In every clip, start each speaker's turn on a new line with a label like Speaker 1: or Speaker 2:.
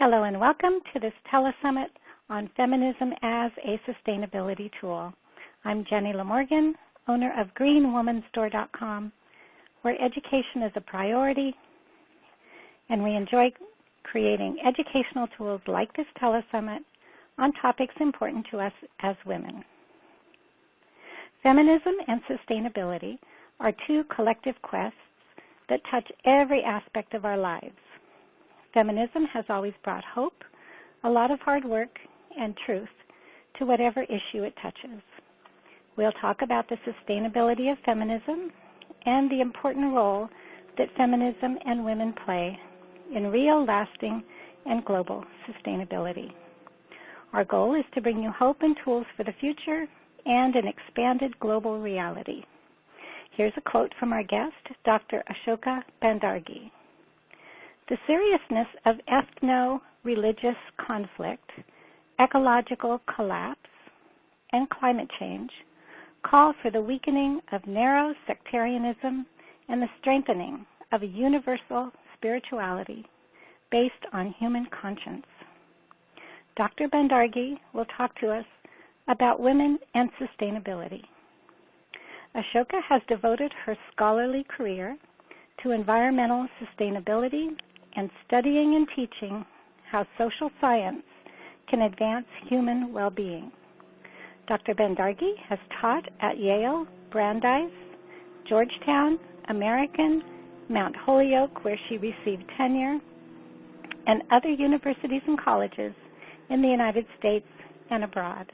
Speaker 1: Hello and welcome to this telesummit on feminism as a sustainability tool. I'm Jenny Lamorgan, owner of greenwomanstore.com, where education is a priority, and we enjoy creating educational tools like this telesummit on topics important to us as women. Feminism and sustainability are two collective quests that touch every aspect of our lives. Feminism has always brought hope, a lot of hard work, and truth to whatever issue it touches. We'll talk about the sustainability of feminism and the important role that feminism and women play in real, lasting, and global sustainability. Our goal is to bring you hope and tools for the future and an expanded global reality. Here's a quote from our guest, Dr. Asoka Bandarage. The seriousness of ethno-religious conflict, ecological collapse, and climate change call for the weakening of narrow sectarianism and the strengthening of a universal spirituality based on human conscience. Dr. Bandarage will talk to us about women and sustainability. Asoka has devoted her scholarly career to environmental sustainability and studying and teaching how social science can advance human well-being. Dr. Bandarage has taught at Yale, Brandeis, Georgetown, American, Mount Holyoke, where she received tenure, and other universities and colleges in the United States and abroad.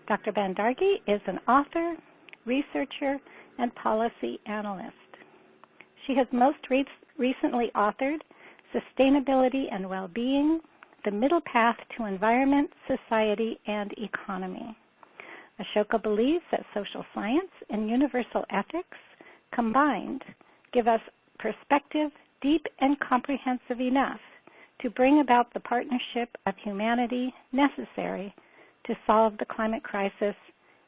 Speaker 1: Dr. Bandarage is an author, researcher, and policy analyst. She has most recently authored Sustainability and Well-Being, The Middle Path to Environment, Society, and Economy. Asoka believes that social science and universal ethics combined give us perspective deep and comprehensive enough to bring about the partnership of humanity necessary to solve the climate crisis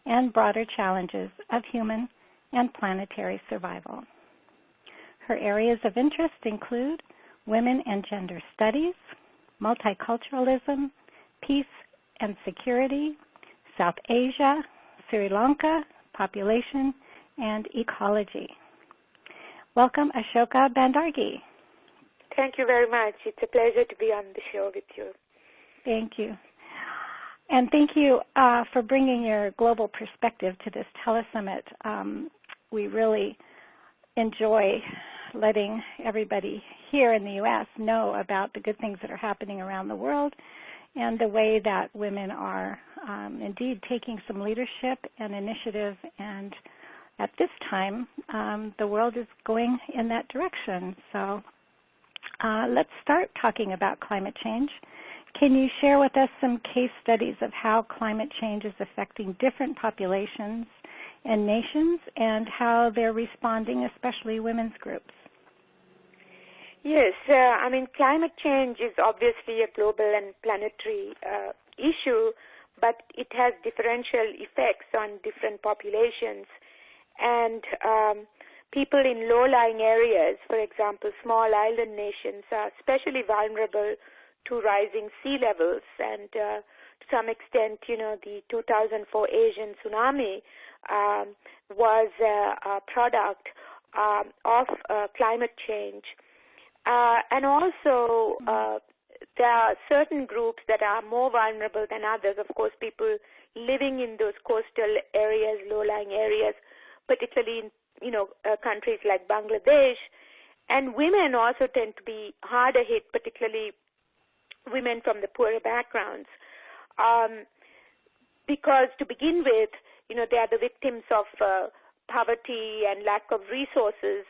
Speaker 1: and broader challenges of human and planetary survival. Her areas of interest include women and gender studies, multiculturalism, peace and security, South Asia, Sri Lanka, population, and ecology. Welcome, Asoka Bandarage.
Speaker 2: Thank you very much. It's a pleasure to be on the show with you.
Speaker 1: Thank you. And thank you for bringing your global perspective to this telesummit. We really enjoy letting everybody here in the U.S. know about the good things that are happening around the world and the way that women are indeed taking some leadership and initiative. And at this time, the world is going in that direction. So let's start talking about climate change. Can you share with us some case studies of how climate change is affecting different populations and nations and how they're responding, especially women's groups?
Speaker 2: Yes, climate change is obviously a global and planetary issue, but it has differential effects on different populations. And people in low-lying areas, for example, small island nations, are especially vulnerable to rising sea levels. And to some extent, the 2004 Asian tsunami was a product of climate change. And also, there are certain groups that are more vulnerable than others. Of course, people living in those coastal areas, low-lying areas, particularly in countries like Bangladesh. And women also tend to be harder hit, particularly women from the poorer backgrounds, because to begin with, they are the victims of poverty and lack of resources.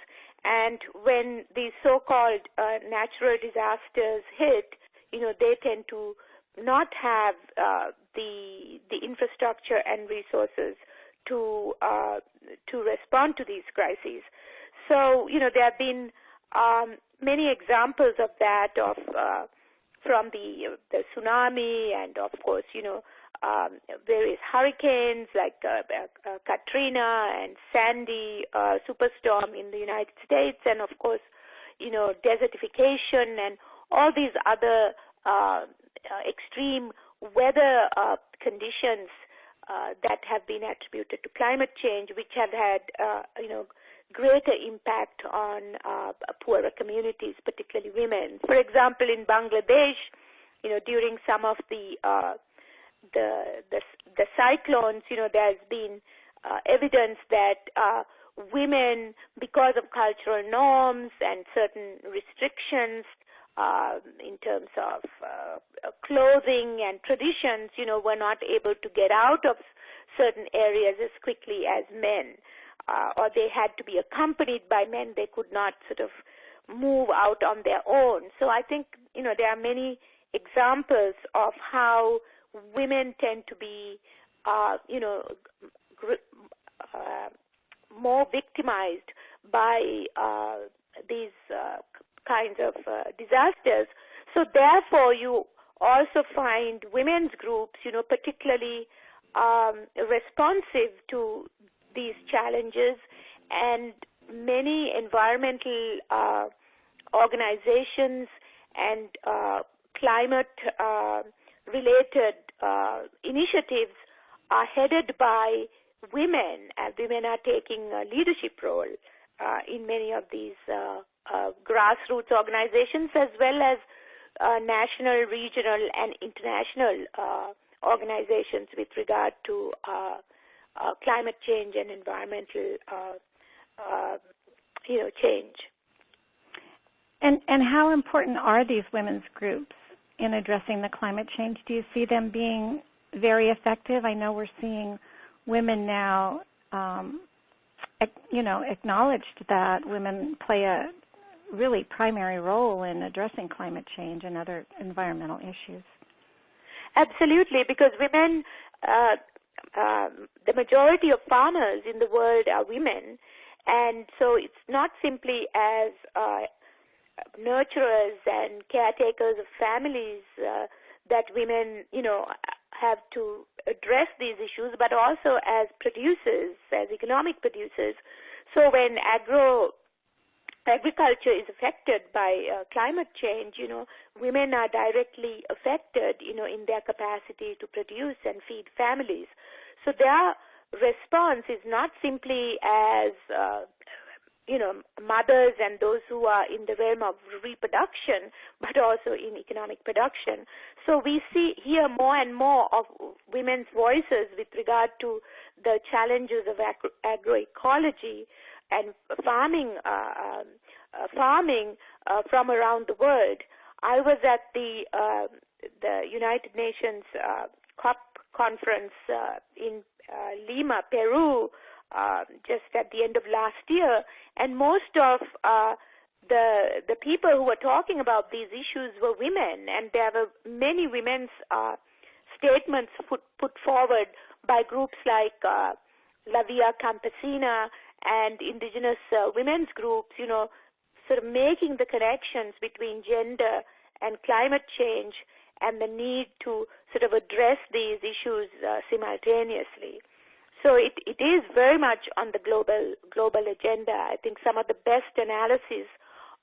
Speaker 2: And when these so-called natural disasters hit, they tend to not have the infrastructure and resources to respond to these crises. So, there have been many examples of that, from the tsunami, and of course, various hurricanes like Katrina and Sandy, superstorm in the United States, and of course, desertification and all these other extreme weather conditions that have been attributed to climate change, which have had, greater impact on poorer communities, particularly women. For example, in Bangladesh, during some of the cyclones, there's been evidence that women, because of cultural norms and certain restrictions in terms of clothing and traditions, were not able to get out of certain areas as quickly as men, or they had to be accompanied by men. They could not sort of move out on their own. So I think, there are many examples of how women tend to be, more victimized by these kinds of disasters. So therefore, you also find women's groups, particularly responsive to these challenges, and many environmental organizations and climate-related initiatives are headed by women, and women are taking a leadership role in many of these grassroots organizations, as well as national, regional, and international organizations with regard to climate change and environmental change.
Speaker 1: And how important are these women's groups in addressing the climate change? Do you see them being very effective? I know we're seeing women now, acknowledged that women play a really primary role in addressing climate change and other environmental issues.
Speaker 2: Absolutely, because women, the majority of farmers in the world are women, and so it's not simply as nurturers and caretakers of families that women, have to address these issues, but also as producers, as economic producers. So when agriculture is affected by climate change, women are directly affected, in their capacity to produce and feed families. So their response is not simply as mothers and those who are in the realm of reproduction, but also in economic production. So we hear more and more of women's voices with regard to the challenges of agroecology and farming from around the world. I was at the United Nations COP conference in Lima, Peru, just at the end of last year, and most of the people who were talking about these issues were women, and there were many women's statements put forward by groups like La Via Campesina and Indigenous women's groups, sort of making the connections between gender and climate change and the need to sort of address these issues simultaneously. So it is very much on the global agenda. I think some of the best analysis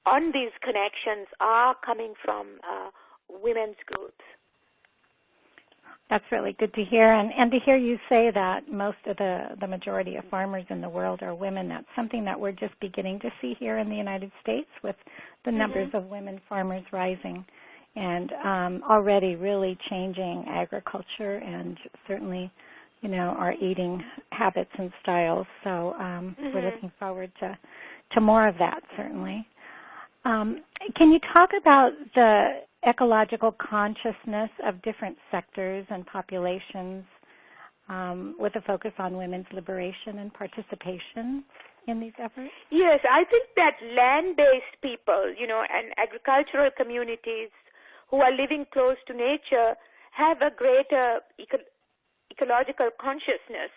Speaker 2: on these connections are coming from women's groups.
Speaker 1: That's really good to hear, and to hear you say that most of the majority of farmers in the world are women. That's something that we're just beginning to see here in the United States, with the numbers of women farmers rising, and already really changing agriculture and certainly, our eating habits and styles. So we're looking forward to more of that, certainly. Can you talk about the ecological consciousness of different sectors and populations with a focus on women's liberation and participation in these efforts?
Speaker 2: Yes, I think that land-based people, and agricultural communities who are living close to nature have a greater ecological consciousness,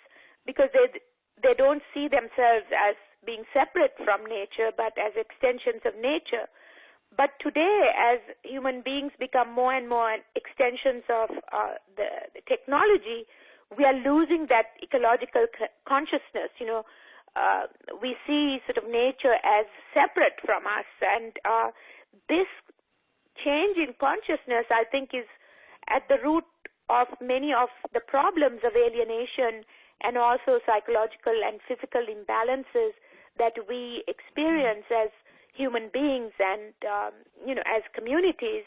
Speaker 2: because they don't see themselves as being separate from nature, but as extensions of nature. But today, as human beings become more and more extensions of the technology, we are losing that ecological consciousness. We see sort of nature as separate from us, and this change in consciousness, I think, is at the root of many of the problems of alienation and also psychological and physical imbalances that we experience as human beings and as communities.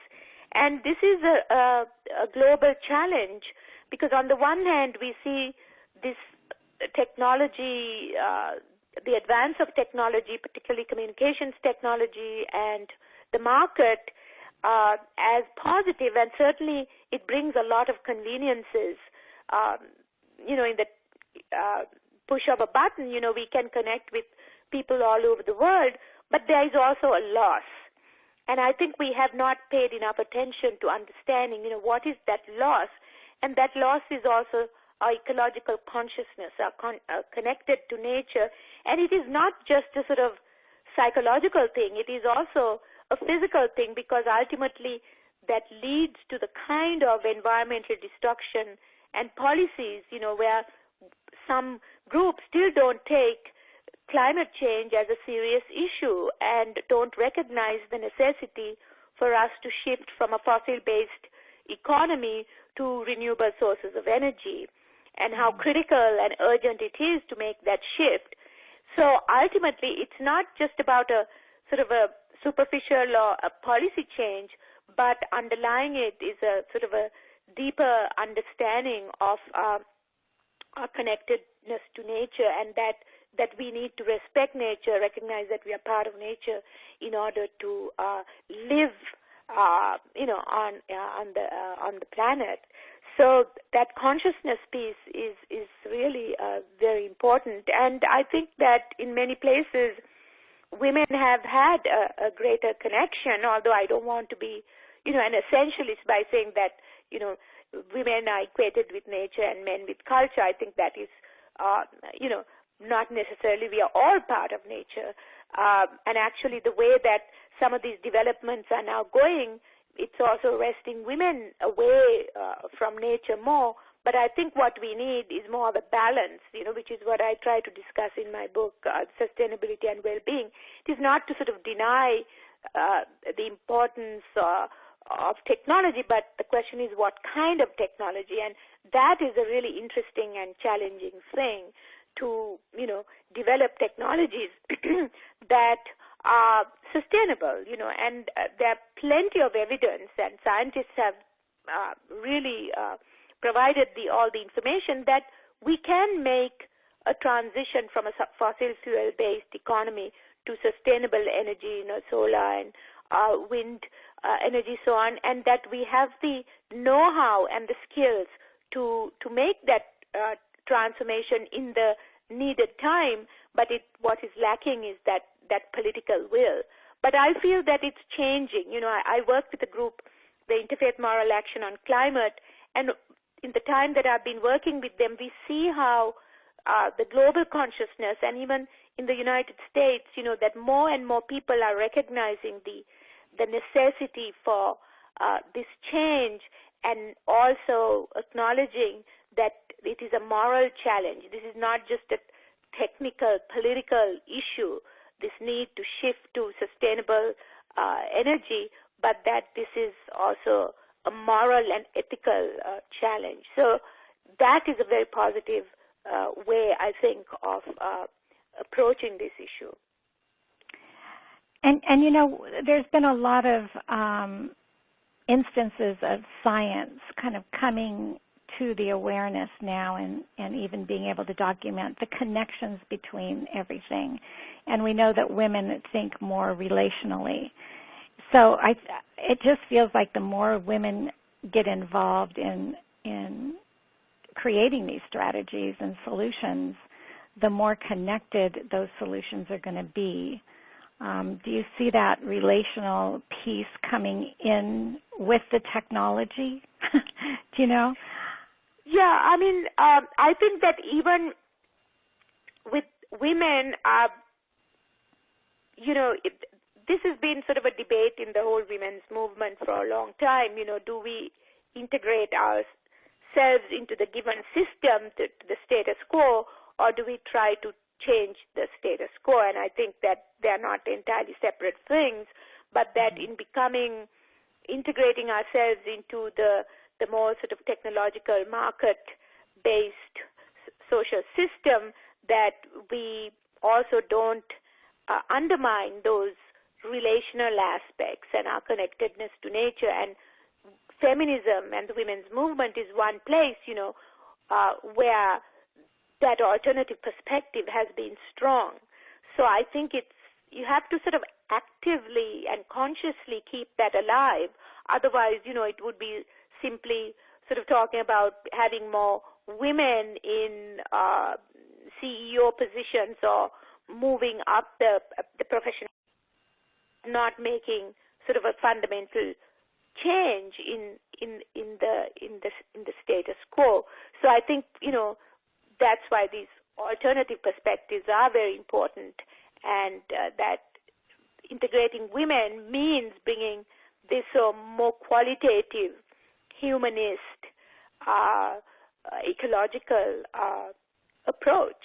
Speaker 2: And this is a global challenge, because on the one hand we see this technology, the advance of technology, particularly communications technology and the market, as positive, and certainly it brings a lot of conveniences. In the push of a button, we can connect with people all over the world, but there is also a loss. And I think we have not paid enough attention to understanding, what is that loss. And that loss is also our ecological consciousness, our connected to nature. And it is not just a sort of psychological thing. It is also a physical thing, because ultimately that leads to the kind of environmental destruction and policies, where some groups still don't take climate change as a serious issue and don't recognize the necessity for us to shift from a fossil-based economy to renewable sources of energy, and how critical and urgent it is to make that shift. So ultimately, it's not just about a sort of a superficial or a policy change, but underlying it is a sort of a deeper understanding of our connectedness to nature, and that we need to respect nature, recognize that we are part of nature in order to live, on the planet. So that consciousness piece is really very important, and I think that in many places women have had a greater connection. Although I don't want to be, an essentialist by saying that women are equated with nature and men with culture. I think that is, not necessarily. We are all part of nature. And actually the way that some of these developments are now going, it's also wresting women away from nature more. But I think what we need is more of a balance, which is what I try to discuss in my book, Sustainability and Well-Being. It is not to sort of deny the importance of technology, but the question is what kind of technology, and that is a really interesting and challenging thing, to develop technologies that are sustainable, and there are plenty of evidence, and scientists have really provided all the information that we can make a transition from a fossil fuel based economy to sustainable energy, solar and wind energy, so on, and that we have the know-how and the skills to make that transformation in the needed time, but what is lacking is that political will. But I feel that it's changing. I work with a group, the Interfaith Moral Action on Climate, and in the time that I've been working with them, we see how the global consciousness, and even in the United States, that more and more people are recognizing the necessity for this change, and also acknowledging that it is a moral challenge. This is not just a technical, political issue, this need to shift to sustainable energy, but that this is also a moral and ethical challenge. So that is a very positive way, I think, of approaching this issue.
Speaker 1: And there's been a lot of instances of science kind of coming to the awareness now, and even being able to document the connections between everything. And we know that women think more relationally. So it just feels like the more women get involved in creating these strategies and solutions, the more connected those solutions are going to be. Do you see that relational piece coming in with the technology? Do you know?
Speaker 2: Yeah, I think that even with women, this has been sort of a debate in the whole women's movement for a long time. Do we integrate ourselves into the given system, the status quo, or do we try to change the status quo? And I think that they are not entirely separate things, but that in becoming integrating ourselves into the more sort of technological market-based social system, that we also don't undermine those relational aspects and our connectedness to nature. And feminism and the women's movement is one place, where that alternative perspective has been strong. So I think you have to sort of actively and consciously keep that alive. Otherwise, it would be simply sort of talking about having more women in CEO positions or moving up the profession, not making sort of a fundamental change in the status quo. So I think that's why these alternative perspectives are very important, and that integrating women means bringing this more qualitative, humanist, ecological approach.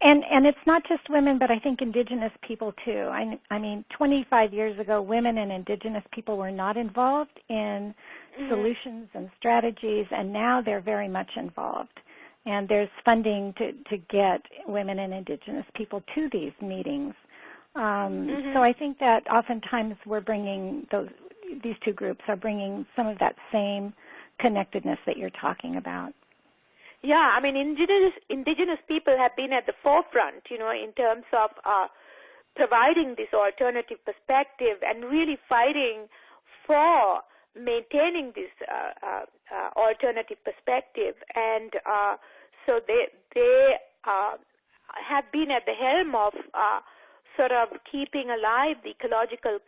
Speaker 1: And it's not just women, but I think Indigenous people too. I mean, 25 years ago, women and Indigenous people were not involved in solutions and strategies, and now they're very much involved. And there's funding to get women and Indigenous people to these meetings. So I think that oftentimes we're bringing these two groups are bringing some of that same connectedness that you're talking about.
Speaker 2: Yeah, I mean, indigenous people have been at the forefront, in terms of providing this alternative perspective and really fighting for maintaining this alternative perspective. And so they have been at the helm of sort of keeping alive the ecological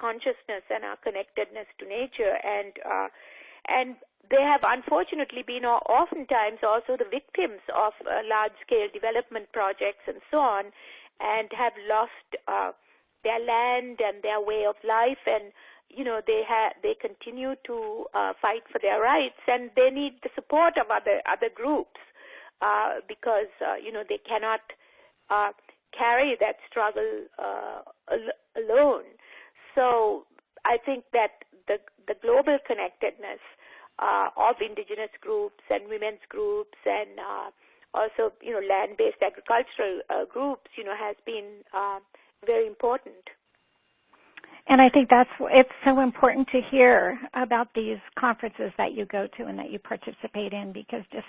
Speaker 2: consciousness and our connectedness to nature. And they have unfortunately been oftentimes also the victims of large-scale development projects and so on, and have lost their land and their way of life, and they continue to fight for their rights, and they need the support of other groups because they cannot carry that struggle alone. So I think that the global connectedness of indigenous groups and women's groups and also land-based agricultural groups has been very important.
Speaker 1: And I think it's so important to hear about these conferences that you go to and that you participate in, because just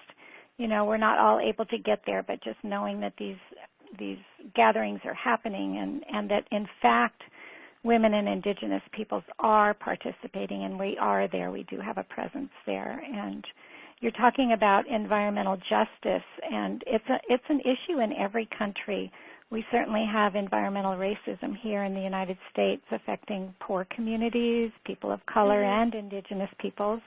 Speaker 1: we're not all able to get there, but just knowing that these gatherings are happening and that in fact women and Indigenous peoples are participating, and we are there. We do have a presence there. And you're talking about environmental justice, and it's an issue in every country. We certainly have environmental racism here in the United States affecting poor communities, people of color, and Indigenous peoples.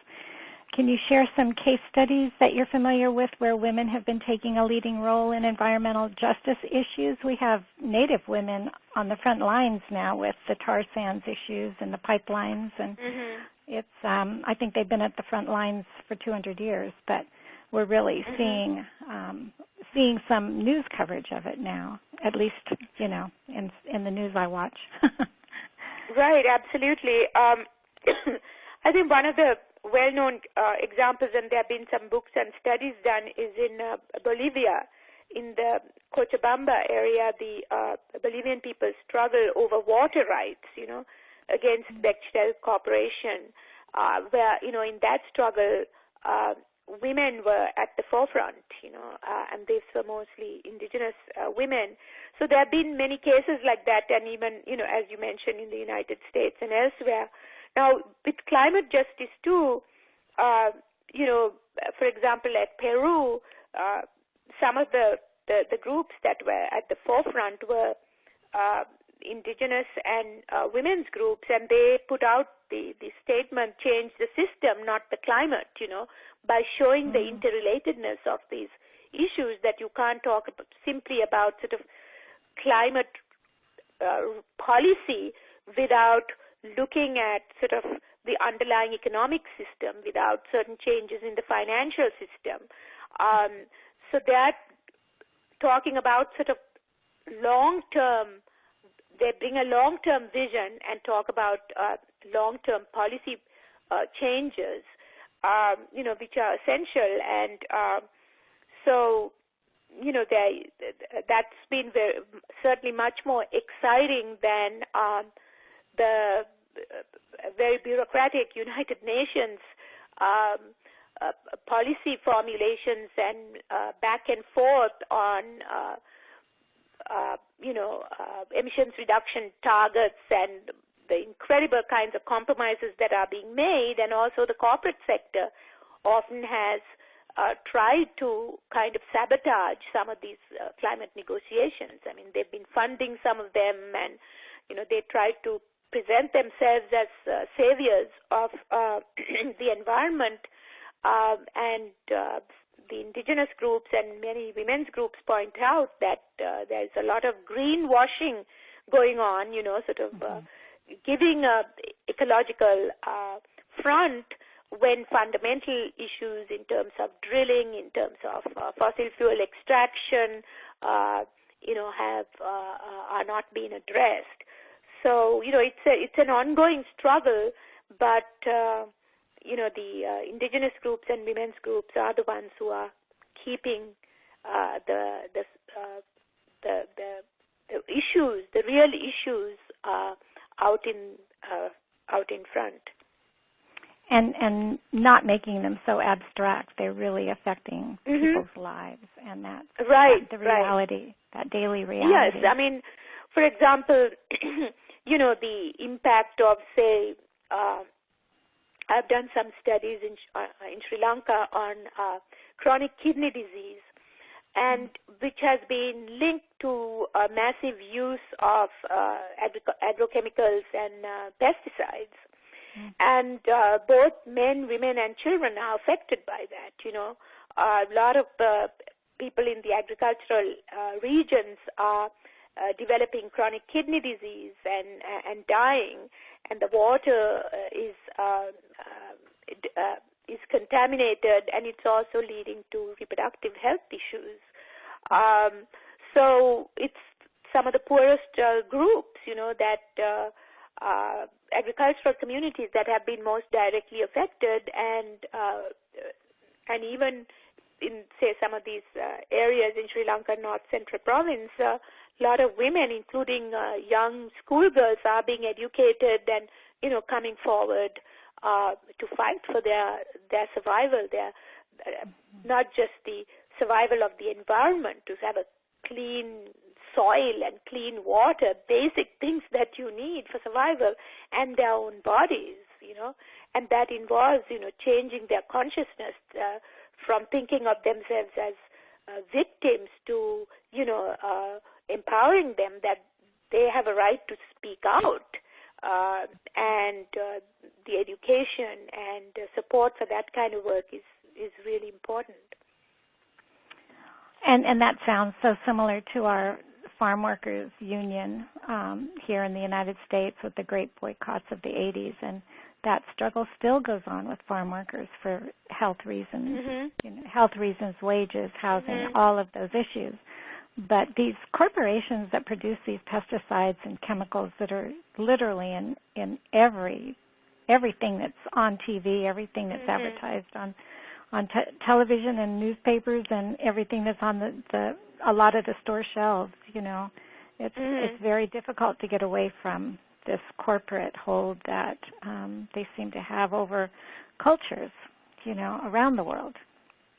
Speaker 1: Can you share some case studies that you're familiar with where women have been taking a leading role in environmental justice issues? We have Native women on the front lines now with the tar sands issues and the pipelines, and it's I think they've been at the front lines for 200 years, but we're really seeing some news coverage of it now, at least in the news I watch.
Speaker 2: Right, absolutely. I think one of the well-known examples, and there have been some books and studies done, is in Bolivia, in the Cochabamba area. The Bolivian people struggle over water rights, against Bechtel Corporation, where, in that struggle, women were at the forefront, and these were mostly indigenous women. So there have been many cases like that, and even, as you mentioned, in the United States and elsewhere. Now, with climate justice too, for example, at Peru, some of the groups that were at the forefront were indigenous and women's groups, and they put out the statement, change the system, not the climate, by showing the interrelatedness of these issues, that you can't talk simply about sort of climate policy without looking at sort of the underlying economic system, without certain changes in the financial system. So that talking about sort of long-term they bring a long-term vision and talk about long-term policy changes, which are essential. And so, that's been certainly much more exciting than the very bureaucratic United Nations policy formulations and back and forth on emissions reduction targets and the incredible kinds of compromises that are being made. And also the corporate sector often has tried to kind of sabotage some of these climate negotiations. I mean, they've been funding some of them, and they tried to present themselves as saviors of the environment, and the indigenous groups and many women's groups point out that there's a lot of greenwashing going on, sort of giving a ecological front when fundamental issues in terms of drilling, in terms of fossil fuel extraction, are not being addressed. So it's an ongoing struggle, but the indigenous groups and women's groups are the ones who are keeping the issues, the real issues, out in front.
Speaker 1: And not making them so abstract. They're really affecting people's lives, and that's the reality, that daily reality.
Speaker 2: Yes, I mean, for example, the impact of, say, I've done some studies in Sri Lanka on chronic kidney disease, and which has been linked to a massive use of agrochemicals and pesticides. And both men, women, and children are affected by that. A lot of people in the agricultural regions are developing chronic kidney disease and dying, and the water is contaminated, and it's also leading to reproductive health issues. So it's some of the poorest groups, that agricultural communities that have been most directly affected, and even in, say, some of these areas in Sri Lanka, North Central Province, a lot of women, including young schoolgirls, are being educated and coming forward to fight for their survival, not just the survival of the environment, to have a clean soil and clean water, basic things that you need for survival, and their own bodies, and that involves, changing their consciousness from thinking of themselves as victims to, empowering them that they have a right to speak out, and the education and support for that kind of work is really important.
Speaker 1: And that sounds so similar to our farm workers union here in the United States with the great boycotts of the 80s, and that struggle still goes on with farm workers for health reasons, wages, housing, all of those issues. But these corporations that produce these pesticides and chemicals that are literally in everything that's on TV, everything that's advertised on television and newspapers, and everything that's on a lot of the store shelves, it's very difficult to get away from this corporate hold that they seem to have over cultures, around the world.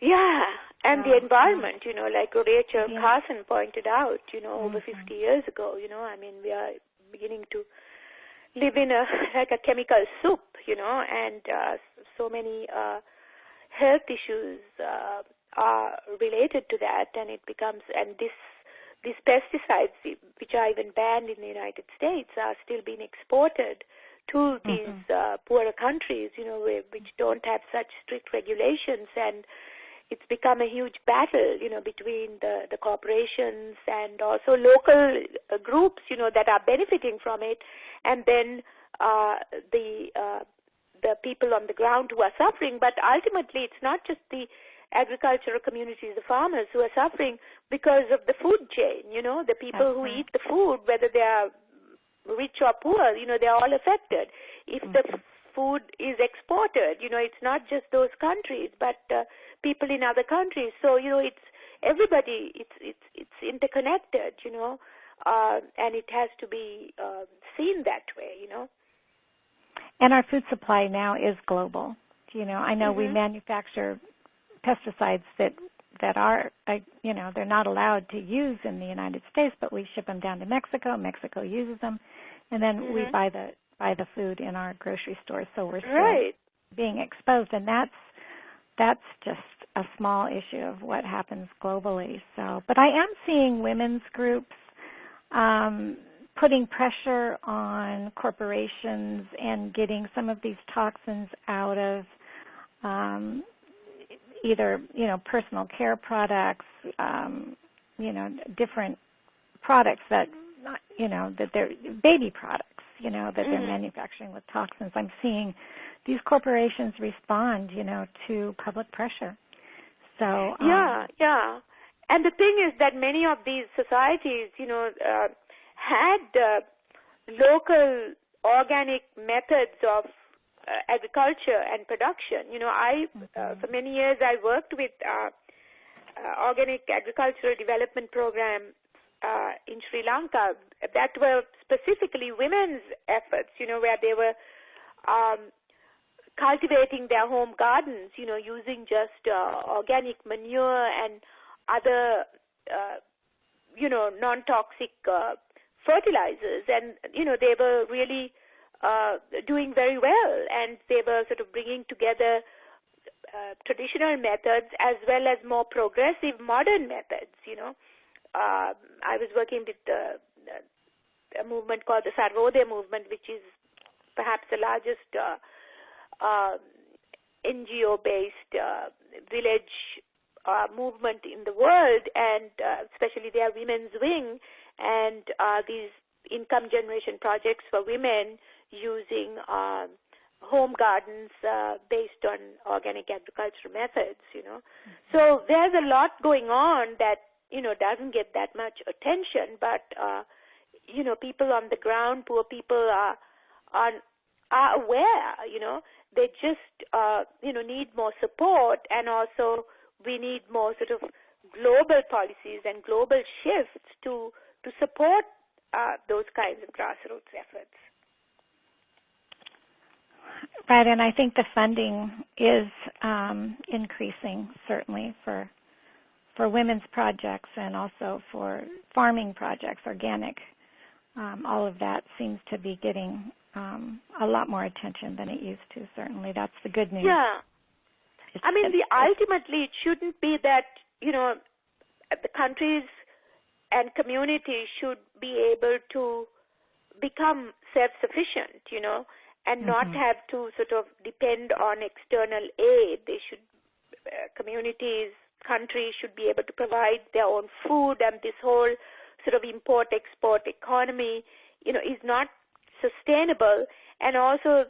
Speaker 2: Yeah, and the environment, like Rachel Carson pointed out, over 50 years ago, I mean, we are beginning to live in a chemical soup, and so many health issues are related to that, and it becomes, and these pesticides, which are even banned in the United States, are still being exported to these poorer countries, which don't have such strict regulations, and it's become a huge battle, between the corporations and also local groups, that are benefiting from it, and then the people on the ground who are suffering. But ultimately, it's not just the agricultural communities, the farmers, who are suffering because of the food chain, the people who eat the food, whether they are rich or poor, they're all affected. If the food is exported, it's not just those countries, but people in other countries. So, it's everybody, it's interconnected, and it has to be seen that way,
Speaker 1: And our food supply now is global. I know we manufacture pesticides that are, they're not allowed to use in the United States, but we ship them down to Mexico. Mexico uses them, and then we buy the food in our grocery stores. So we're still being exposed, and that's just a small issue of what happens globally. So, but I am seeing women's groups putting pressure on corporations and getting some of these toxins out of either, personal care products, different products that they're baby products, that they're manufacturing with toxins. I'm seeing these corporations respond, to public pressure. So
Speaker 2: yeah. And the thing is that many of these societies, had local organic methods of agriculture and production. For many years I worked with organic agricultural development program in Sri Lanka that were specifically women's efforts, where they were cultivating their home gardens, using just organic manure and other, non-toxic fertilizers. And, they were really doing very well, and they were sort of bringing together traditional methods as well as more progressive modern methods. I was working with a movement called the Sarvodaya movement, which is perhaps the largest NGO-based village movement in the world, and especially their women's wing, and these income generation projects for women using home gardens based on organic agricultural methods, So there's a lot going on that, doesn't get that much attention, but, people on the ground, poor people are aware, they just, need more support, and also we need more sort of global policies and global shifts to support those kinds of grassroots efforts.
Speaker 1: Right, and I think the funding is increasing, certainly, for women's projects and also for farming projects, organic. All of that seems to be getting a lot more attention than it used to, certainly. That's the good news.
Speaker 2: Yeah. Ultimately, it shouldn't be that, the countries and communities should be able to become self-sufficient, and not have to sort of depend on external aid. They should, communities, countries should be able to provide their own food, and this whole sort of import-export economy, is not sustainable. And also,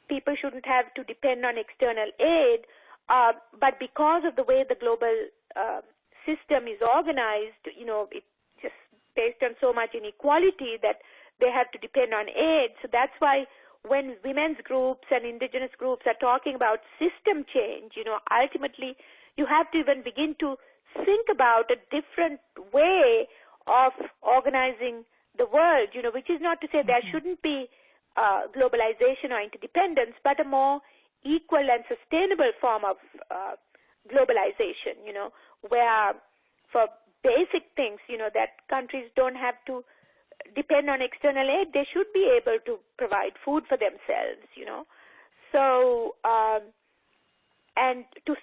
Speaker 2: people shouldn't have to depend on external aid, but because of the way the global system is organized, it's just based on so much inequality that they have to depend on aid. So that's why when women's groups and indigenous groups are talking about system change, ultimately you have to even begin to think about a different way of organizing the world, which is not to say there shouldn't be globalization or interdependence, but a more equal and sustainable form of globalization, where for basic things, that countries don't have to depend on external aid. They should be able to provide food for themselves, So, and to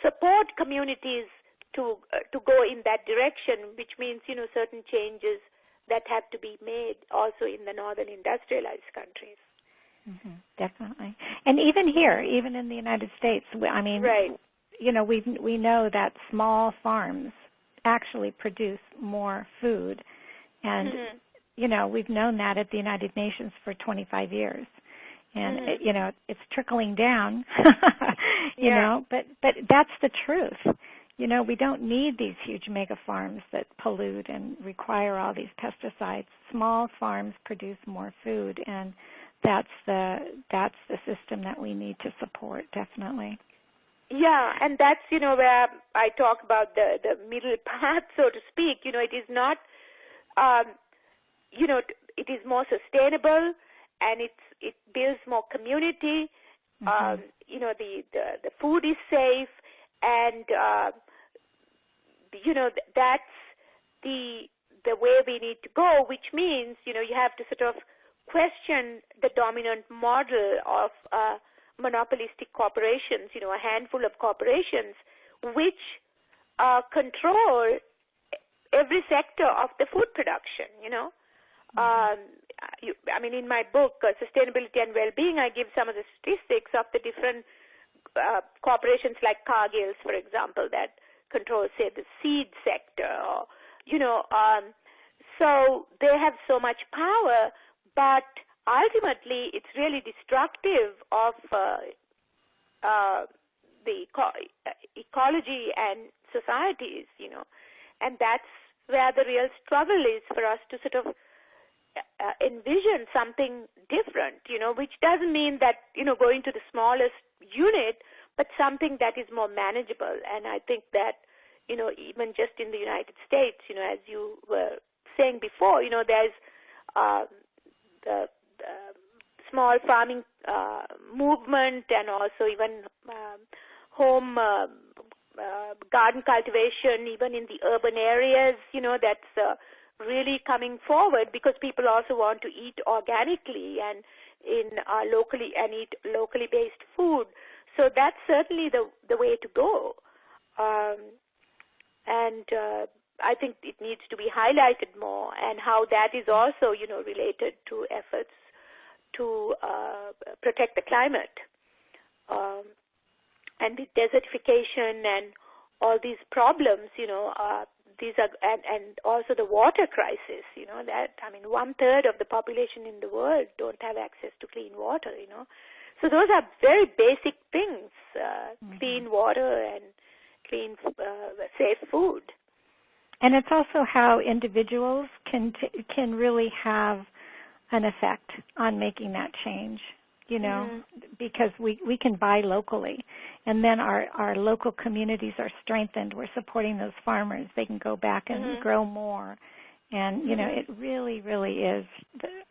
Speaker 2: support communities to go in that direction, which means, certain changes that have to be made also in the northern industrialized countries.
Speaker 1: Definitely. And even here, even in the United States,
Speaker 2: right.
Speaker 1: We know that small farms actually produce more food. And, we've known that at the United Nations for 25 years. And, it's trickling down, you know, but that's the truth. you know, we don't need these huge mega farms that pollute and require all these pesticides. Small farms produce more food, and that's the system that we need to support, definitely.
Speaker 2: Yeah, and that's, you know, where I talk about the middle path, so to speak. You know, it is not, you know, it is more sustainable, and it builds more community. You know, the food is safe, and you know, that's the way we need to go, which means, you know, you have to sort of question the dominant model of monopolistic corporations, you know, a handful of corporations which control every sector of the food production, you know. I mean, in my book, Sustainability and Well-Being, I give some of the statistics of the different corporations like Cargill's, for example, that control, say, the seed sector, or, you know, so they have so much power, but ultimately it's really destructive of the ecology and societies, you know, and that's where the real struggle is for us to sort of envision something different, you know, which doesn't mean that, you know, going to the smallest unit, but something that is more manageable. And I think that, you know, even just in the United States, you know, as you were saying before, you know, there's the small farming movement, and also even home garden cultivation, even in the urban areas, you know, that's really coming forward, because people also want to eat organically and eat locally based food. So that's certainly the way to go, and I think it needs to be highlighted more, and how that is also, you know, related to efforts to protect the climate, and the desertification and all these problems, you know, these are, and also the water crisis, you know, that, I mean, 1/3 of the population in the world don't have access to clean water, you know. So those are very basic things, clean water and clean, safe food.
Speaker 1: And it's also how individuals can really have an effect on making that change, you know, because we can buy locally, and then our local communities are strengthened. We're supporting those farmers. They can go back and grow more. And, you know, it really, really is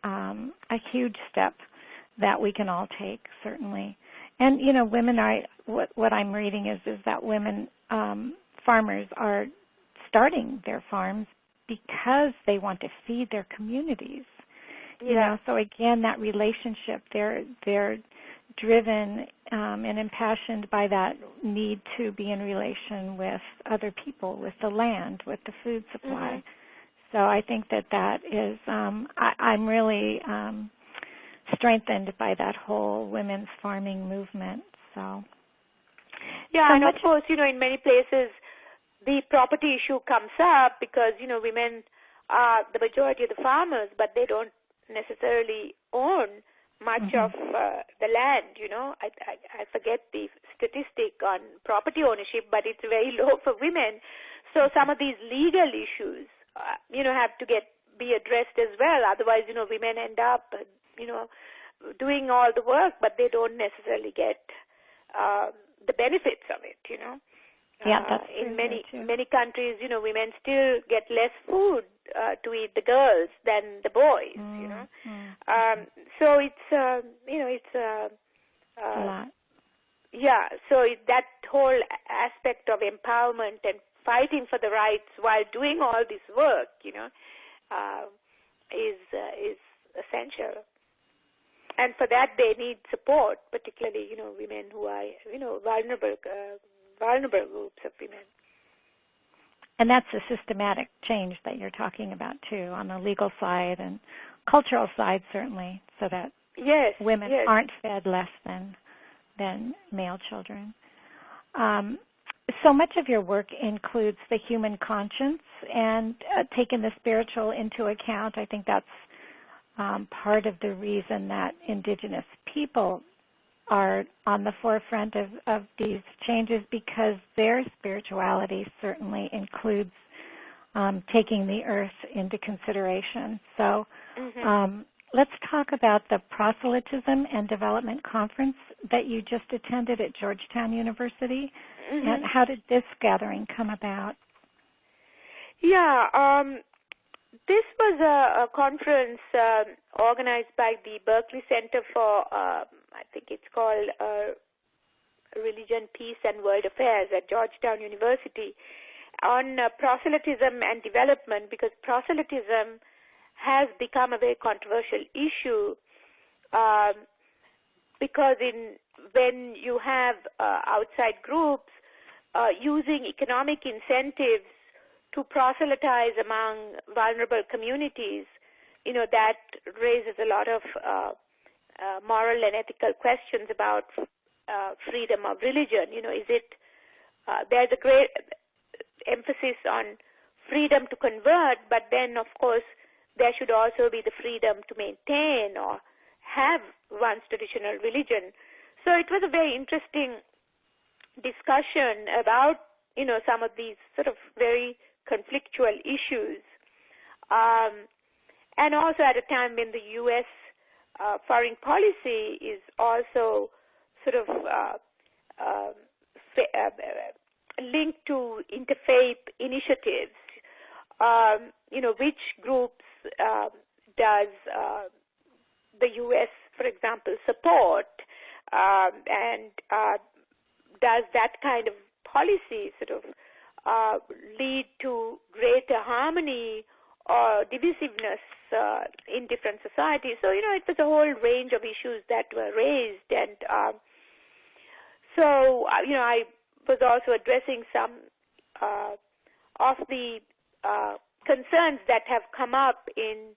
Speaker 1: a huge step that we can all take, certainly. And, you know, women what I'm reading is that women farmers are starting their farms because they want to feed their communities. You know, so again, that relationship, they're driven and impassioned by that need to be in relation with other people, with the land, with the food supply. So I think that is, I'm really strengthened by that whole women's farming movement. So
Speaker 2: and of course, you know, in many places the property issue comes up because, you know, women are the majority of the farmers, but they don't necessarily own much of the land, you know. I forget the statistic on property ownership, but it's very low for women. So some of these legal issues, you know, have to be addressed as well. Otherwise, you know, women end up, you know, doing all the work, but they don't necessarily get the benefits of it, you know.
Speaker 1: That's
Speaker 2: in many countries, you know, women still get less food to eat, the girls, than the boys, you know. So it's you know, it's
Speaker 1: a lot.
Speaker 2: Yeah, so that whole aspect of empowerment and fighting for the rights while doing all this work, you know, is essential. And for that, they need support, particularly, you know, women who are, you know, vulnerable groups of women.
Speaker 1: And that's a systematic change that you're talking about, too, on the legal side and cultural side, certainly, so that women aren't fed less than male children. So much of your work includes the human conscience and taking the spiritual into account. I think that's part of the reason that Indigenous people are on the forefront of these changes because their spirituality certainly includes taking the earth into consideration. So let's talk about the Proselytism and Development Conference that you just attended at Georgetown University. And how did this gathering come about?
Speaker 2: Yeah, this was a conference organized by the Berkeley Center for, I think it's called Religion, Peace, and World Affairs at Georgetown University, on proselytism and development, because proselytism has become a very controversial issue because when you have outside groups using economic incentives to proselytize among vulnerable communities, that raises a lot of moral and ethical questions about freedom of religion. There's a great emphasis on freedom to convert, but then, of course, there should also be the freedom to maintain or have one's traditional religion. So it was a very interesting discussion about, some of these sort of very conflictual issues. And also at a time when the U.S. Foreign policy is also sort of linked to interfaith initiatives, which groups does the U.S., for example, support, and does that kind of policy sort of lead to greater harmony or divisiveness in different societies? So, it was a whole range of issues that were raised, and I was also addressing some of the concerns that have come up in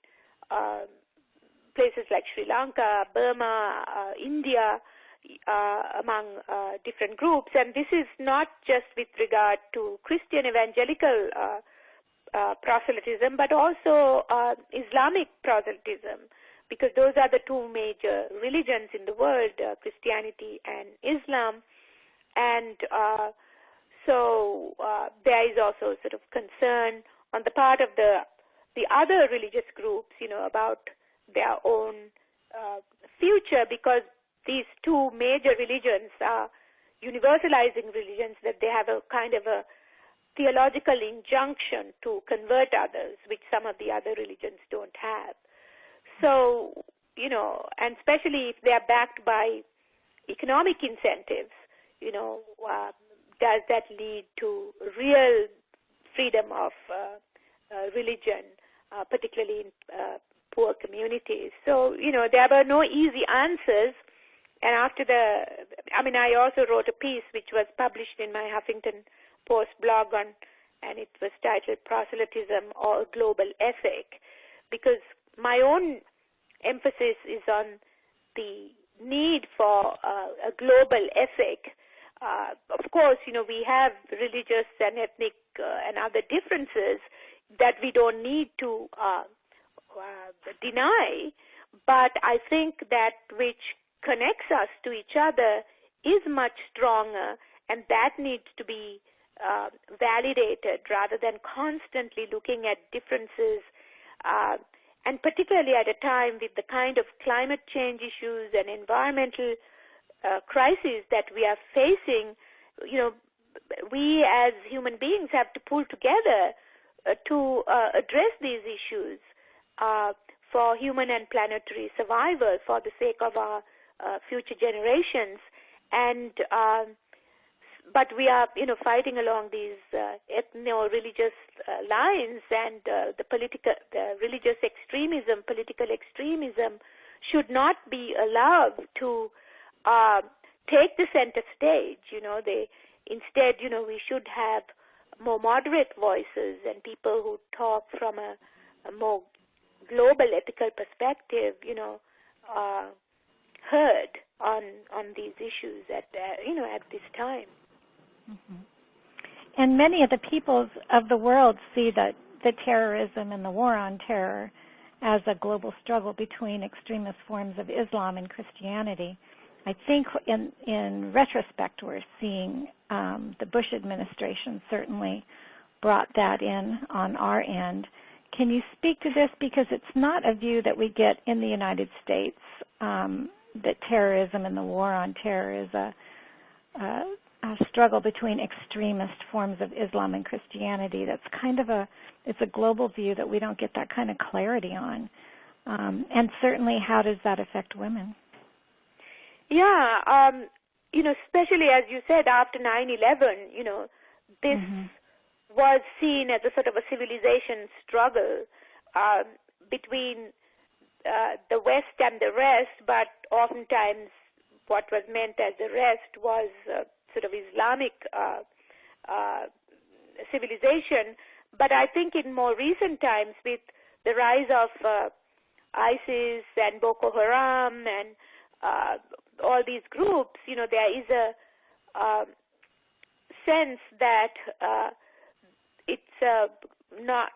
Speaker 2: places like Sri Lanka, Burma, India, among different groups. And this is not just with regard to Christian evangelical proselytism, but also Islamic proselytism, because those are the two major religions in the world, Christianity and Islam. And so there is also sort of concern on the part of the other religious groups, about their own future, because these two major religions are universalizing religions, that they have a kind of a theological injunction to convert others, which some of the other religions don't have. So, and especially if they are backed by economic incentives, does that lead to real freedom of religion, particularly in poor communities? So, there were no easy answers. And I also wrote a piece which was published in my Huffington Post blog and it was titled Proselytism or Global Ethic, because my own emphasis is on the need for a global ethic. Of course, we have religious and ethnic and other differences that we don't need to deny, but I think that which connects us to each other is much stronger, and that needs to be validated rather than constantly looking at differences, and particularly at a time with the kind of climate change issues and environmental crises that we are facing. We as human beings have to pull together to address these issues for human and planetary survival, for the sake of our future generations. And but we are, fighting along these ethno-religious lines, and the religious extremism, political extremism, should not be allowed to take the center stage. Instead, we should have more moderate voices and people who talk from a more global ethical perspective, heard on these issues at this time.
Speaker 1: Mm-hmm. And many of the peoples of the world see the terrorism and the war on terror as a global struggle between extremist forms of Islam and Christianity. I think in retrospect, we're seeing the Bush administration certainly brought that in on our end. Can you speak to this? Because it's not a view that we get in the United States, that terrorism and the war on terror is a struggle between extremist forms of Islam and Christianity. That's kind of it's a global view that we don't get that kind of clarity on. And certainly, how does that affect women?
Speaker 2: Yeah, especially as you said, after 9/11, this was seen as a sort of a civilization struggle between the West and the rest, but oftentimes what was meant as the rest was sort of Islamic civilization. But I think in more recent times, with the rise of ISIS and Boko Haram and all these groups, there is a sense that it's not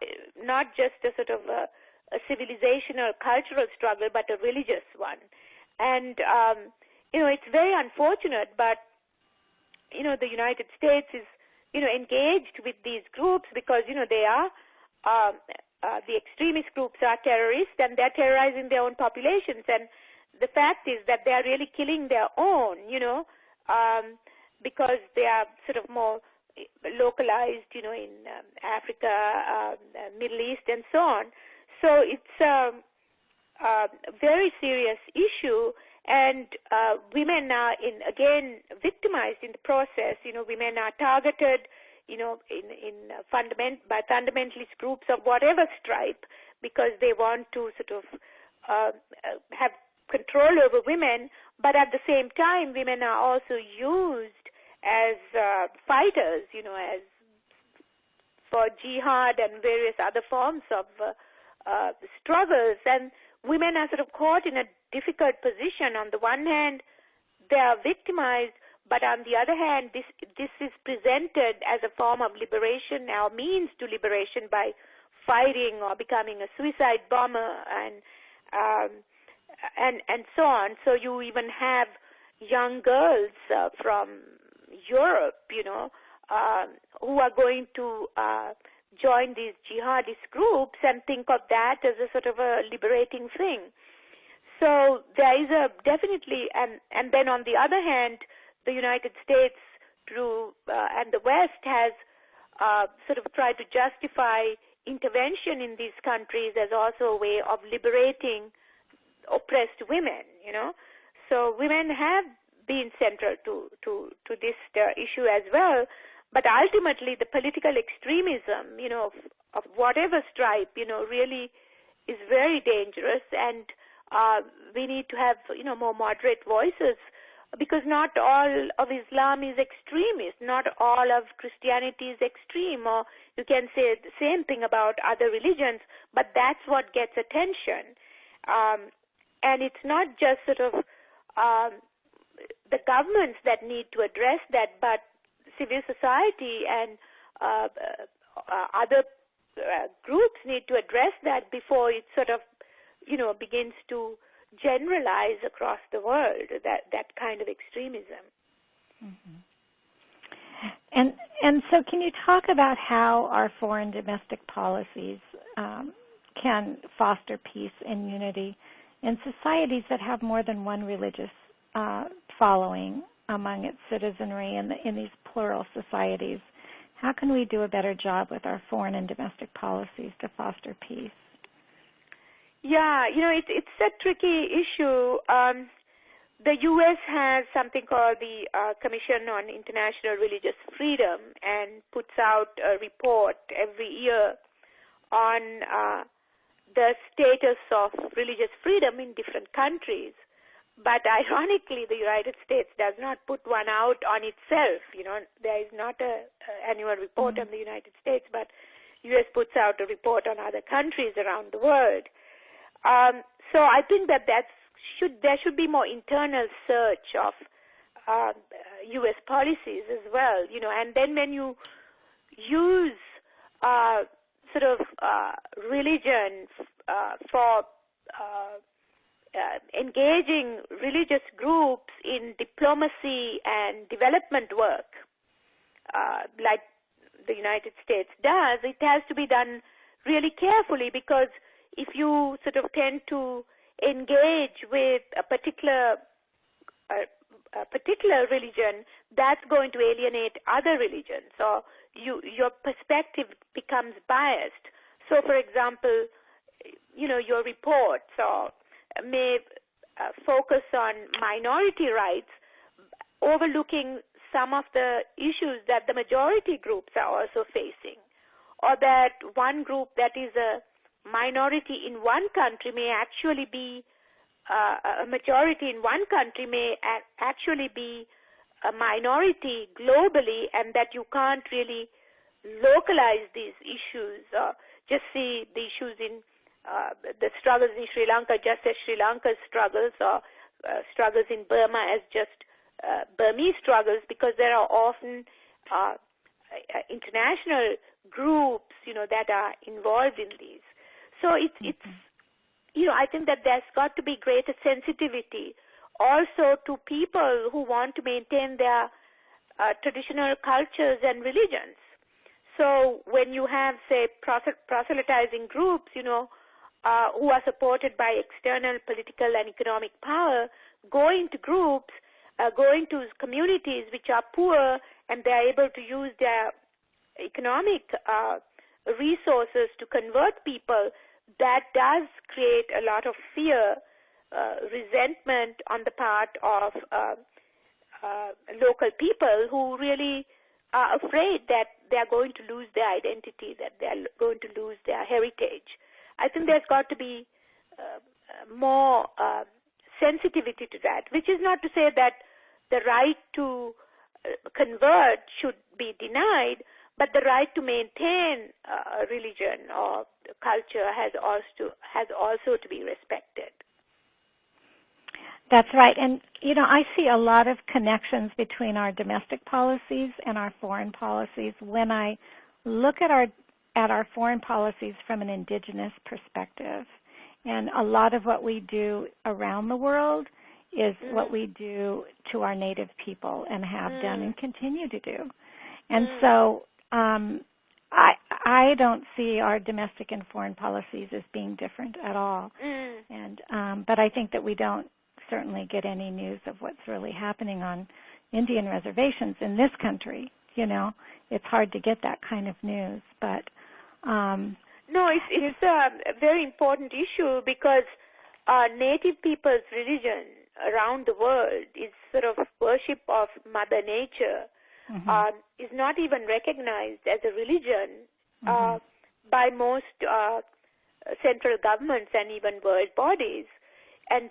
Speaker 2: just a sort of a civilization or cultural struggle, but a religious one. And, it's very unfortunate, but, the United States is, engaged with these groups because, they are, the extremist groups are terrorists and they're terrorizing their own populations. And the fact is that they are really killing their own, because they are sort of more localized, in Africa, Middle East, and so on. So it's a very serious issue, and women are again victimized in the process. Women are targeted, by fundamentalist groups of whatever stripe, because they want to sort of have control over women. But at the same time, women are also used as fighters, as for jihad and various other forms of struggles. And women are sort of caught in a difficult position. On the one hand, they are victimized, but on the other hand, this is presented as a form of liberation, or means to liberation, by fighting or becoming a suicide bomber and so on. So you even have young girls from Europe, who are going to join these jihadist groups and think of that as a sort of a liberating thing. So there is definitely, and then on the other hand, the United States and the West has sort of tried to justify intervention in these countries as also a way of liberating oppressed women, So women have been central to this issue as well. But ultimately, the political extremism, of whatever stripe, really is very dangerous, and we need to have, more moderate voices, because not all of Islam is extremist, not all of Christianity is extreme, or you can say the same thing about other religions, but that's what gets attention. And it's not just sort of the governments that need to address that, but civil society and other groups need to address that before it sort of, begins to generalize across the world, that kind of extremism.
Speaker 1: Mm-hmm. And so can you talk about how our foreign domestic policies can foster peace and unity in societies that have more than one religious following among its citizenry in these plural societies? How can we do a better job with our foreign and domestic policies to foster peace?
Speaker 2: Yeah, it's a tricky issue. The U.S. has something called the Commission on International Religious Freedom, and puts out a report every year on the status of religious freedom in different countries. But ironically, the United States does not put one out on itself. There is not an annual report on the United States, but U.S. puts out a report on other countries around the world. So I think that there should be more internal search of U.S. policies as well. And then when you use religion for engaging religious groups in diplomacy and development work, like the United States does, it has to be done really carefully, because if you sort of tend to engage with a particular religion, that's going to alienate other religions, or your perspective becomes biased. So, for example, your reports may focus on minority rights, overlooking some of the issues that the majority groups are also facing, or that one group that is a minority in one country may actually be a majority in one country may actually be a minority globally, and that you can't really localize these issues. Just see the issues in the struggles in Sri Lanka just as Sri Lanka's struggles, or struggles in Burma as just Burmese struggles, because there are often international groups, that are involved in these. So it's I think that there's got to be greater sensitivity also to people who want to maintain their traditional cultures and religions. So when you have, say, proselytizing groups, who are supported by external political and economic power, going to groups, going to communities which are poor, and they are able to use their economic resources to convert people, that does create a lot of fear, resentment on the part of local people who really are afraid that they are going to lose their identity, that they are going to lose their heritage. I think there's got to be more sensitivity to that, which is not to say that the right to convert should be denied, but the right to maintain a religion or culture has also to be respected.
Speaker 1: That's right. And, I see a lot of connections between our domestic policies and our foreign policies when I look at our foreign policies from an indigenous perspective. And a lot of what we do around the world is what we do to our native people and have done and continue to do. And so I don't see our domestic and foreign policies as being different at all. And but I think that we don't certainly get any news of what's really happening on Indian reservations in this country. It's hard to get that kind of news. But
Speaker 2: no, it's a very important issue, because native people's religion around the world is sort of worship of Mother Nature. Is not even recognized as a religion by most central governments and even world bodies, and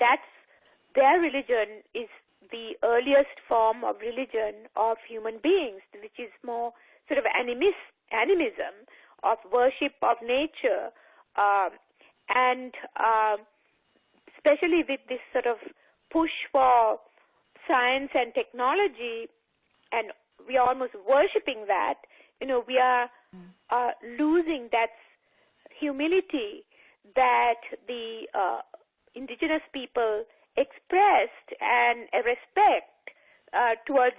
Speaker 2: their religion is the earliest form of religion of human beings, which is more sort of animism, of worship of nature, and especially with this sort of push for science and technology, and we are almost worshipping that, we are losing that humility that the indigenous people expressed, and a respect towards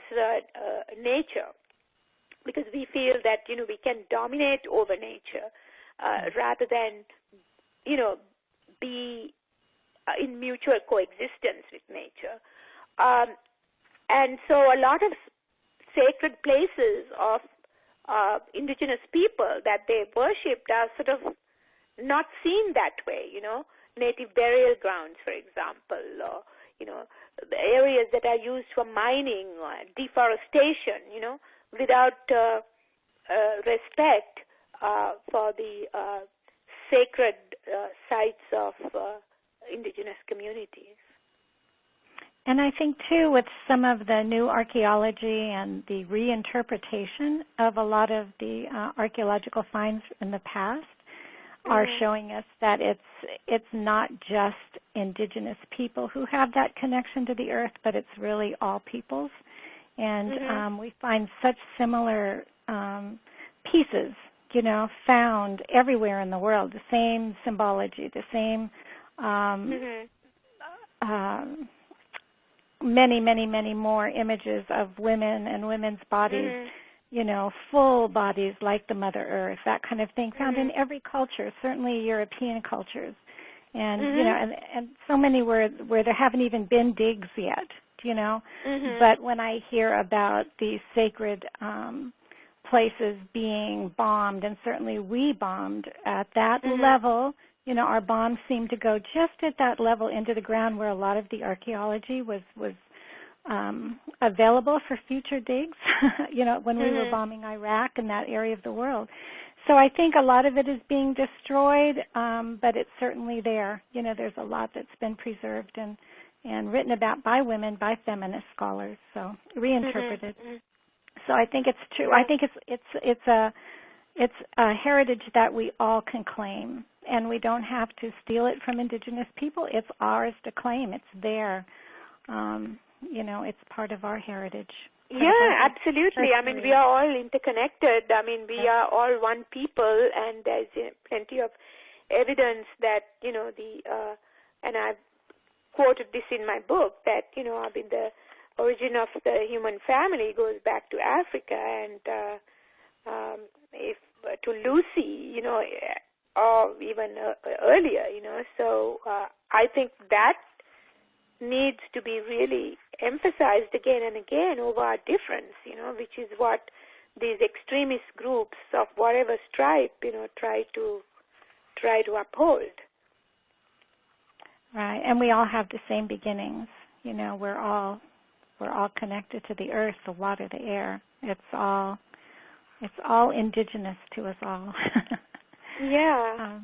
Speaker 2: nature, because we feel that we can dominate over nature rather than be in mutual coexistence with nature. And so a lot of sacred places of indigenous people that they worshipped are sort of not seen that way, native burial grounds, for example, or, the areas that are used for mining or deforestation, without respect for the sacred sites of indigenous communities.
Speaker 1: And I think, too, with some of the new archaeology and the reinterpretation of a lot of the archaeological finds in the past are showing us that it's not just indigenous people who have that connection to the earth, but it's really all peoples. And we find such similar pieces, found everywhere in the world, the same symbology, the same many, many, many more images of women and women's bodies, full bodies like the Mother Earth, that kind of thing, found in every culture, certainly European cultures. And, and so many where there haven't even been digs yet, But when I hear about these sacred places being bombed, and certainly we bombed at that level, our bombs seem to go just at that level into the ground where a lot of the archaeology was available for future digs, when we were bombing Iraq and that area of the world. So I think a lot of it is being destroyed, but it's certainly there. There's a lot that's been preserved and written about by women, by feminist scholars, so reinterpreted. So I think it's true. I think it's a heritage that we all can claim, and we don't have to steal it from Indigenous people. It's ours to claim. It's there. It's part of our heritage.
Speaker 2: Yeah, absolutely. I mean, we are all interconnected. I mean, we are all one people, and there's plenty of evidence that, and I've quoted this in my book, that, the origin of the human family goes back to Africa and if to Lucy, or even earlier, So I think that needs to be really emphasized again and again over our difference, which is what these extremist groups of whatever stripe, try to uphold.
Speaker 1: Right, and we all have the same beginnings. We're all connected to the earth, the water, the air. It's all indigenous to us all.
Speaker 2: Yeah.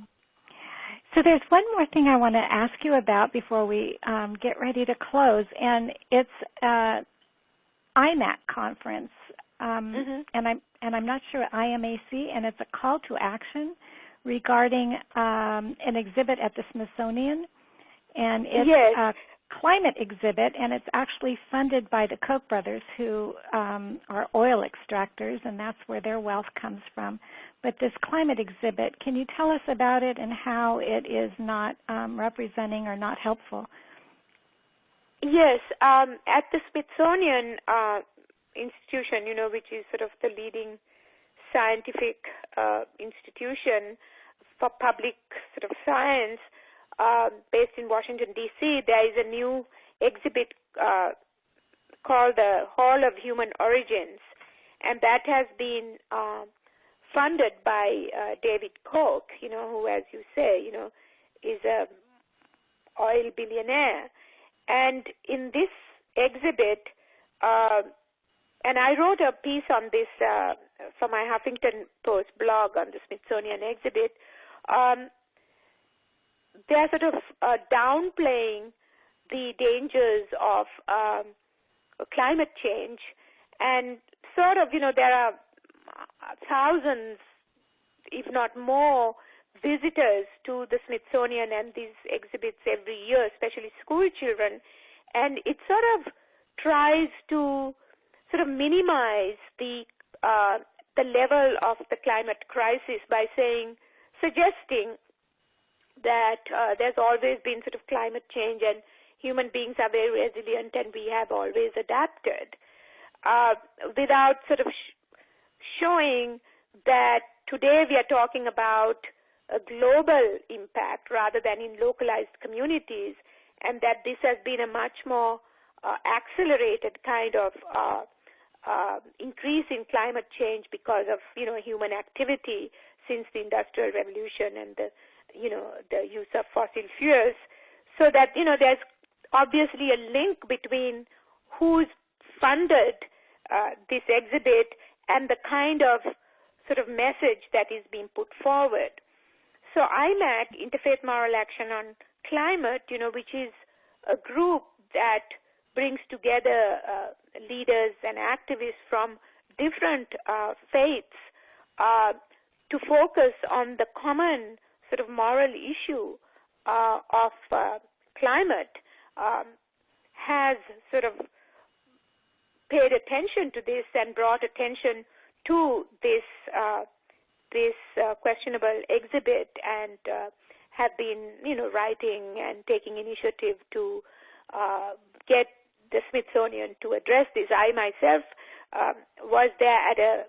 Speaker 1: So there's one more thing I want to ask you about before we get ready to close, and it's IMAC conference, and I'm not sure IMAC, and it's a call to action regarding an exhibit at the Smithsonian, and it's a climate exhibit, and it's actually funded by the Koch brothers, who are oil extractors, and that's where their wealth comes from. But this climate exhibit, can you tell us about it and how it is not representing or not helpful?
Speaker 2: Yes, at the Smithsonian institution, which is sort of the leading scientific institution for public sort of science, based in Washington, D.C., there is a new exhibit called the Hall of Human Origins, and that has been funded by David Koch, who, as you say, is a oil billionaire. And in this exhibit, and I wrote a piece on this for my Huffington Post blog on the Smithsonian exhibit, they're sort of downplaying the dangers of climate change, and sort of, there are thousands, if not more, visitors to the Smithsonian and these exhibits every year, especially school children, and it sort of tries to sort of minimize the level of the climate crisis by suggesting that there's always been sort of climate change and human beings are very resilient and we have always adapted, without sort of showing that today we are talking about a global impact rather than in localized communities, and that this has been a much more accelerated kind of increase in climate change because of human activity since the Industrial Revolution and the use of fossil fuels, so that there's obviously a link between who's funded this exhibit and the kind of sort of message that is being put forward. So IMAC, Interfaith Moral Action on Climate, which is a group that brings together leaders and activists from different faiths to focus on the common sort of moral issue of climate, has sort of paid attention to this and brought attention to this questionable exhibit, and have been writing and taking initiative to get the Smithsonian to address this. I myself was there at a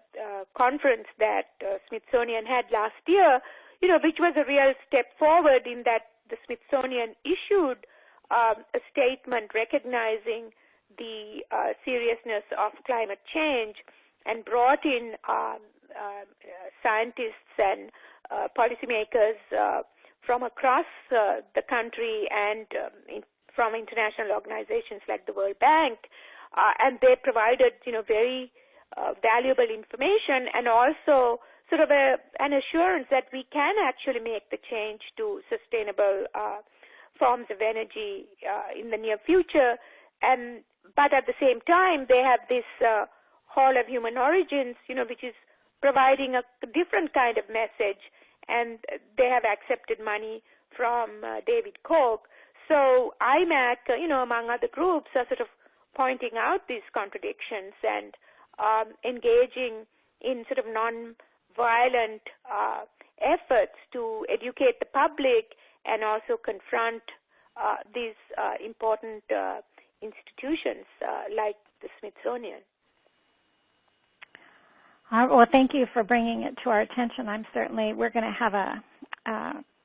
Speaker 2: conference that Smithsonian had last year, which was a real step forward in that the Smithsonian issued a statement recognizing the seriousness of climate change and brought in scientists and policymakers from across the country and from international organizations like the World Bank, and they provided, very valuable information and also sort of an assurance that we can actually make the change to sustainable forms of energy in the near future. But at the same time, they have this Hall of Human Origins, which is providing a different kind of message, and they have accepted money from David Koch. So IMAC, among other groups, are sort of pointing out these contradictions and engaging in sort of non-violent efforts to educate the public and also confront these important institutions like the Smithsonian.
Speaker 1: Well, thank you for bringing it to our attention. We're going to have a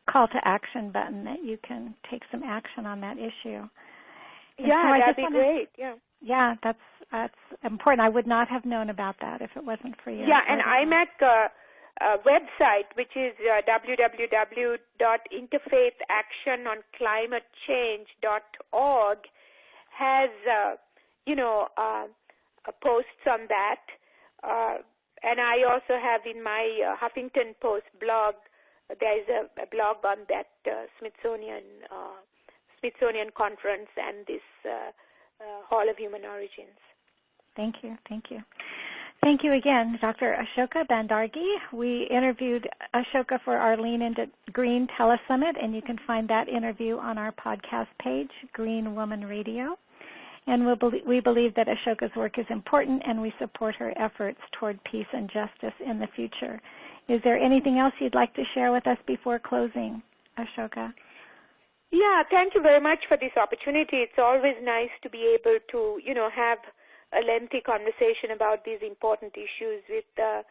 Speaker 1: call to action button that you can take some action on that issue.
Speaker 2: Yeah, that'd be great.
Speaker 1: Yeah, that's important. I would not have known about that if it wasn't for you.
Speaker 2: Yeah, and IMAC website, which is www.interfaithactiononclimatechange.org, has posts on that. And I also have in my Huffington Post blog, there is a blog on that Smithsonian conference and this Hall of Human Origins.
Speaker 1: Thank you. Thank you again, Dr. Asoka Bandarage. We interviewed Asoka for our Lean Into Green Telesummit, and you can find that interview on our podcast page, Green Woman Radio. And we believe that Asoka's work is important, and we support her efforts toward peace and justice in the future. Is there anything else you'd like to share with us before closing, Asoka?
Speaker 2: Yeah, thank you very much for this opportunity. It's always nice to be able to, have a lengthy conversation about these important issues with a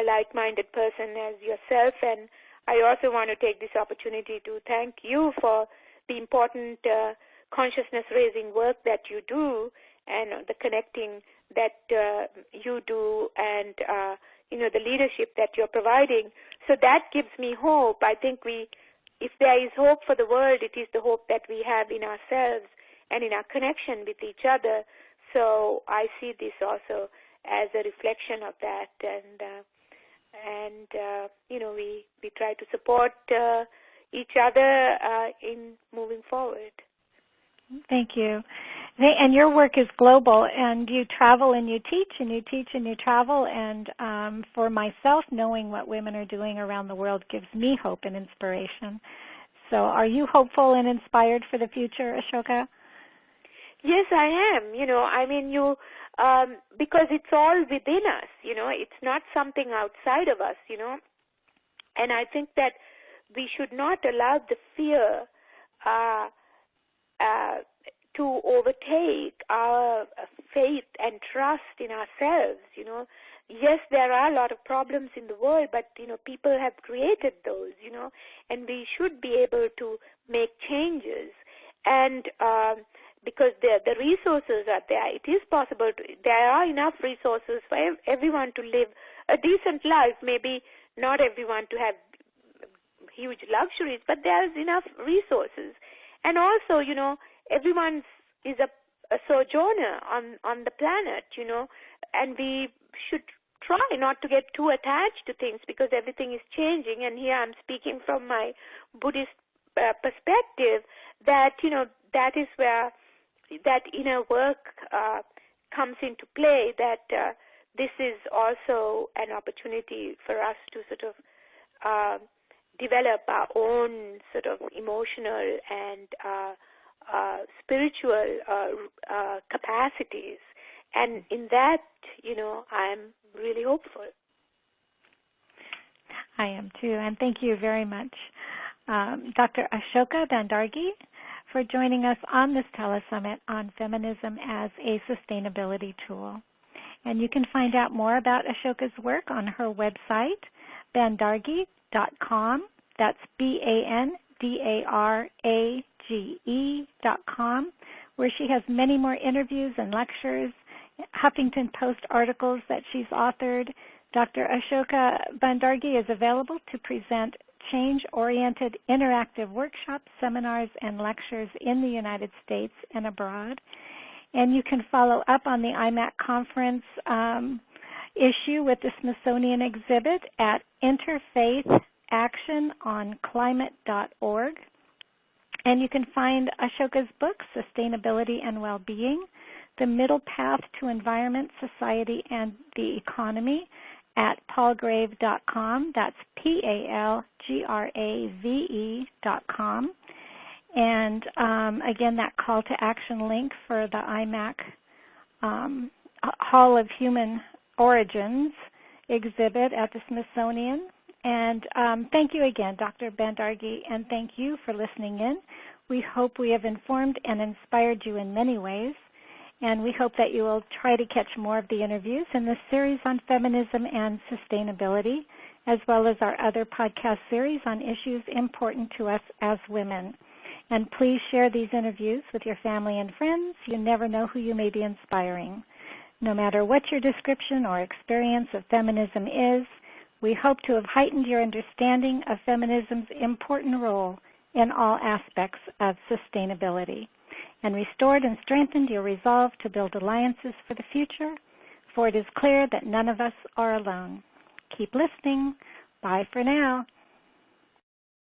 Speaker 2: like-minded person as yourself. And I also want to take this opportunity to thank you for the important consciousness-raising work that you do and the connecting that you do and, the leadership that you're providing. So that gives me hope. I think if there is hope for the world, it is the hope that we have in ourselves and in our connection with each other. So I see this also as a reflection of that, and we try to support each other in moving forward.
Speaker 1: Thank you. And your work is global, and you travel and you teach, and you teach and you travel. And for myself, knowing what women are doing around the world gives me hope and inspiration. So are you hopeful and inspired for the future, Asoka?
Speaker 2: Yes, I am. Because it's all within us, it's not something outside of us, And I think that we should not allow the fear to overtake our faith and trust in ourselves, Yes, there are a lot of problems in the world, but, people have created those, and we should be able to make changes. And because the resources are there, it is possible. There are enough resources for everyone to live a decent life, maybe not everyone to have huge luxuries, but there's enough resources. And also, everyone is a sojourner on the planet, and we should try not to get too attached to things because everything is changing. And here I'm speaking from my Buddhist perspective that, that is where that inner work comes into play, that this is also an opportunity for us to sort of develop our own sort of emotional and spiritual capacities. And in that, I'm really hopeful.
Speaker 1: I am too, and thank you very much, Dr. Asoka Bandarage, for joining us on this telesummit on feminism as a sustainability tool. And you can find out more about Asoka's work on her website, bandarage.com. That's BANDARAGE.com, where she has many more interviews and lectures, Huffington Post articles that she's authored. Dr. Asoka Bandarage is available to present change-oriented interactive workshops, seminars, and lectures in the United States and abroad. And you can follow up on the IMAC conference issue with the Smithsonian exhibit at interfaithactiononclimate.org. And you can find Asoka's book, Sustainability and Well-Being, The Middle Path to Environment, Society, and the Economy at palgrave.com. That's PALGRAVE.com. And again, that call to action link for the IMAC Hall of Human Origins exhibit at the Smithsonian. And thank you again, Dr. Bandarage, and thank you for listening in. We hope we have informed and inspired you in many ways, and we hope that you will try to catch more of the interviews in this series on feminism and sustainability, as well as our other podcast series on issues important to us as women. And please share these interviews with your family and friends. You never know who you may be inspiring. No matter what your description or experience of feminism is, we hope to have heightened your understanding of feminism's important role in all aspects of sustainability, and restored and strengthened your resolve to build alliances for the future, for it is clear that none of us are alone. Keep listening. Bye for now.